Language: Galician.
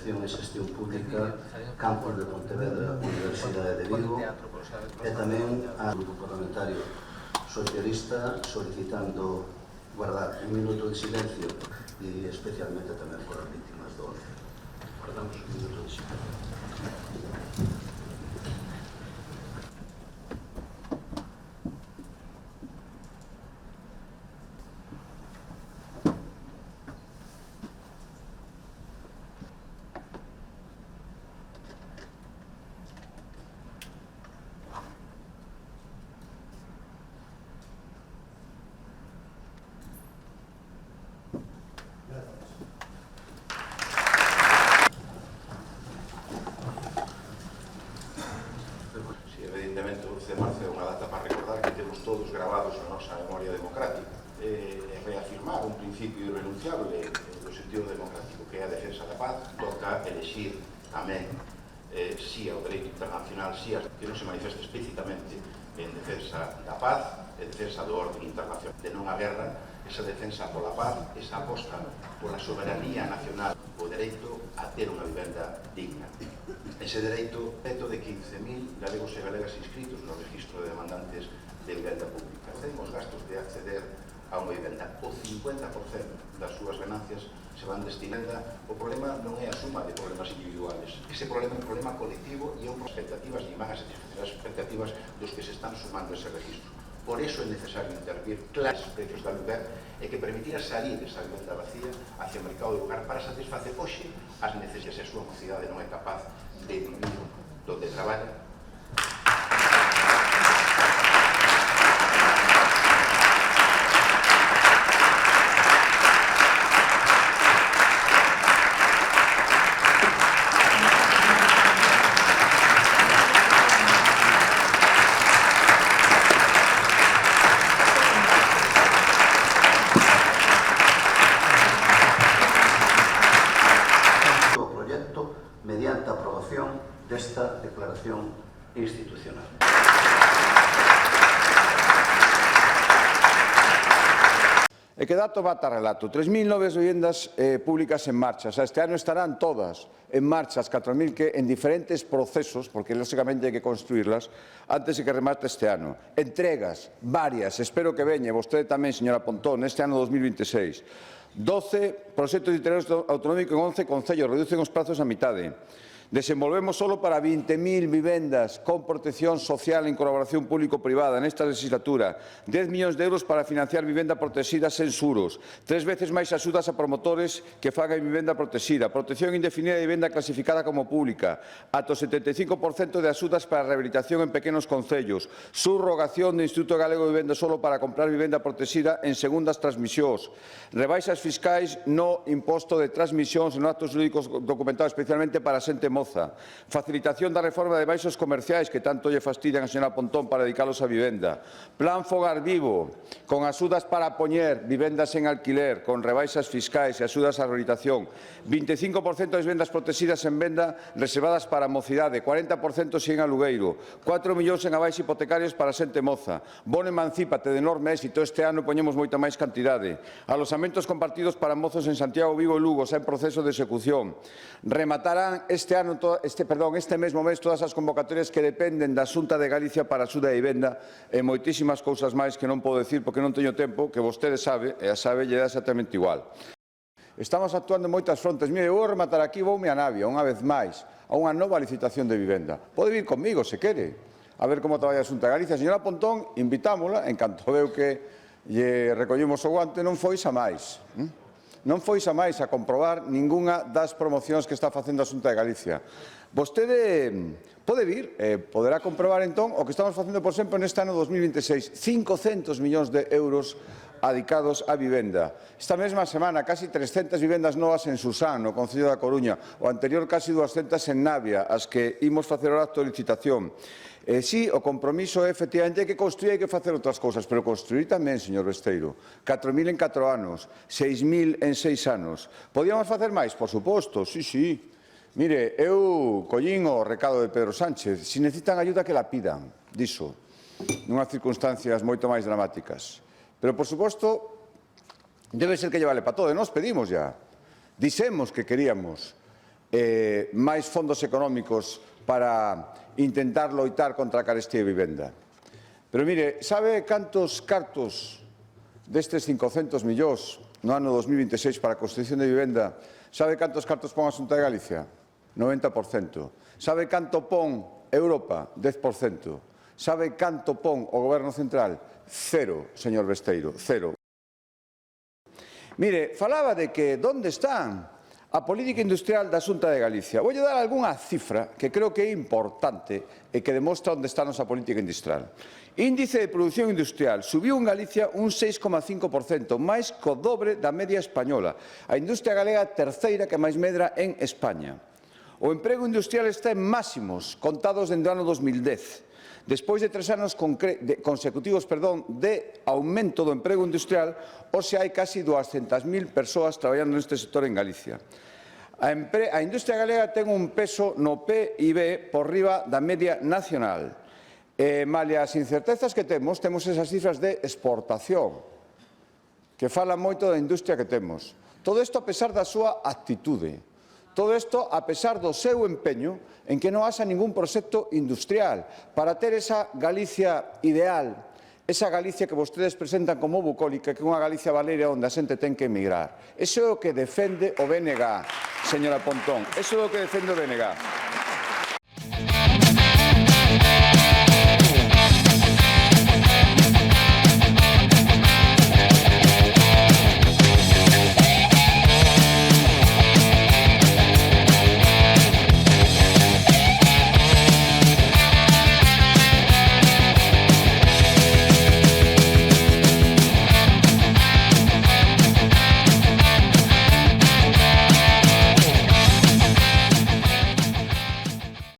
Administración e Xestión Pública, Campus de Pontevedra, Universidade de Vigo, e tamén ao Grupo Parlamentario Socialista solicitando guardar un minuto de silencio e especialmente tamén por as vítimas do 11. Guardamos un minuto de silencio. Evidentemente, o 11 de marzo é unha data para recordar que temos todos gravados na nosa memoria democrática e reafirmar un principio irrenunciable do sentido democrático que é a defensa da paz. Toca elegir tamén si ao dereito internacional, si que non se manifesta explícitamente en defensa da paz, en defensa do orden internacional, de non a guerra, esa defensa pola paz, esa aposta pola soberanía nacional, o dereito a ter unha vivenda digna. Ese dereito peto de 15.000 galegos e galegas inscritos no registro de demandantes de vivenda pública. Ten os gastos de acceder a unha vivenda. O 50% das súas ganancias se van destinando. O problema non é a suma de problemas individuales. Ese problema é un problema colectivo e é un expectativas e van a satisfacer as expectativas dos que se están sumando a ese registro. Por eso é necesario intervir claros precios de aluguer e que permitira salir esa vivenda vacía hacia o mercado de lugar para satisfacer hoxe as necesidades. A súa mocidade non é capaz de vivir donde traballa. Mediante a aprobación desta declaración institucional. E que dato bata relato, 3.000 novas vivendas públicas en marcha, este ano estarán todas en marcha, as 4.000 que en diferentes procesos, porque lógicamente hai que construirlas, antes de que remate este ano. Entregas, varias, espero que veñe, vostede tamén, señora Pontón, este ano 2026. 12 proxectos de interés autonómico en 11 concellos, reducen os prazos a mitade. Desenvolvemos solo para 20.000 vivendas con protección social en colaboración público-privada nesta legislatura, 10 millóns de euros para financiar vivenda protegida sen xuros, 3 veces máis axudas a promotores que fagan vivenda protegida, protección indefinida de vivenda clasificada como pública, ata o 75% de axudas para a rehabilitación en pequenos concellos, subrogación do Instituto Galego de Vivenda solo para comprar vivenda protegida en segundas transmisións, rebaixas fiscais no imposto de transmisións e no actos jurídicos documentados especialmente para a xente moza, facilitación da reforma de baixos comerciais que tanto lle fastidian a señora Pontón para dedicalos a vivenda, plan Fogar Vivo, con axudas para poñer vivendas en alquiler, con rebaixas fiscais e axudas á rehabilitación, 25% das vivendas protegidas en venda reservadas para a mocidade, 40% sin alugueiro, 4 millóns en avais hipotecarios para a xente moza, bono Emancípate de enorme éxito, este ano poñemos moita máis cantidade, alosamentos compartidos para mozos en Santiago, Vigo e Lugo, xa en proceso de execución, rematarán este mesmo mes todas as convocatorias que dependen da Xunta de Galicia para a axuda de vivenda e moitísimas cousas máis que non podo dicir porque non teño tempo, que vostede sabe, e a sabe lle dá exactamente igual. Estamos actuando en moitas frontes. Mire, vou rematar aquí, voume a Navia, unha vez máis, a unha nova licitación de vivenda. Pode vir comigo, se quere, a ver como traballa a Xunta de Galicia. A señora Pontón, invitámola, en canto veu que lle recollimos o guante, non foi xa máis. Non foi xa máis a comprobar ningunha das promocións que está facendo a Xunta de Galicia. Vostede pode vir, poderá comprobar entón o que estamos facendo, por exemplo, neste ano 2026, 500 millóns de euros adicados á vivenda. Esta mesma semana, casi 300 vivendas novas en Susán, no Concello da Coruña, o anterior casi 200 en Navia, as que imos facer o acto de licitación. Sí, o compromiso é, efectivamente, que construir, hai que facer outras cousas, pero construir tamén, señor Besteiro. 4.000 en 4 anos, 6.000 en 6 anos. Podíamos facer máis? Por suposto, sí. Mire, eu collín o recado de Pedro Sánchez. Se necesitan ayuda, que la pidan, diso, nunhas circunstancias moito máis dramáticas. Pero, por suposto, debe ser que lle vale para todo. Nós pedimos ya. Dixemos que queríamos máis fondos económicos para intentar loitar contra a carestía de vivenda. Pero mire, sabe cantos cartos destes 500 millóns no ano 2026 para a construción de vivenda, sabe cantos cartos pon a Xunta de Galicia? 90%. Sabe canto pon Europa? 10%. Sabe canto pon o Goberno Central? Cero, señor Besteiro, cero. Mire, falaba de que onde están a política industrial da Xunta de Galicia. Voulle dar algunha cifra que creo que é importante e que demostra onde está a nosa política industrial. Índice de produción industrial subiu en Galicia un 6,5%, máis co dobre da media española. A industria galega é a terceira que máis medra en España. O emprego industrial está en máximos contados dende o ano 2010. Despois de 3 anos consecutivos de aumento do emprego industrial, hoxe hai casi 200.000 persoas traballando neste sector en Galicia. A industria galega ten un peso no PIB por riba da media nacional. Malia as incertezas que temos esas cifras de exportación, que falan moito da industria que temos. Todo isto a pesar da súa actitude. Todo isto a pesar do seu empeño en que non haxa ningún proxecto industrial para ter esa Galicia ideal, esa Galicia que vostedes presentan como bucólica, que é unha Galicia valeira onde a xente ten que emigrar. Iso é o que defende o BNG, señora Pontón, iso é o que defende o BNG.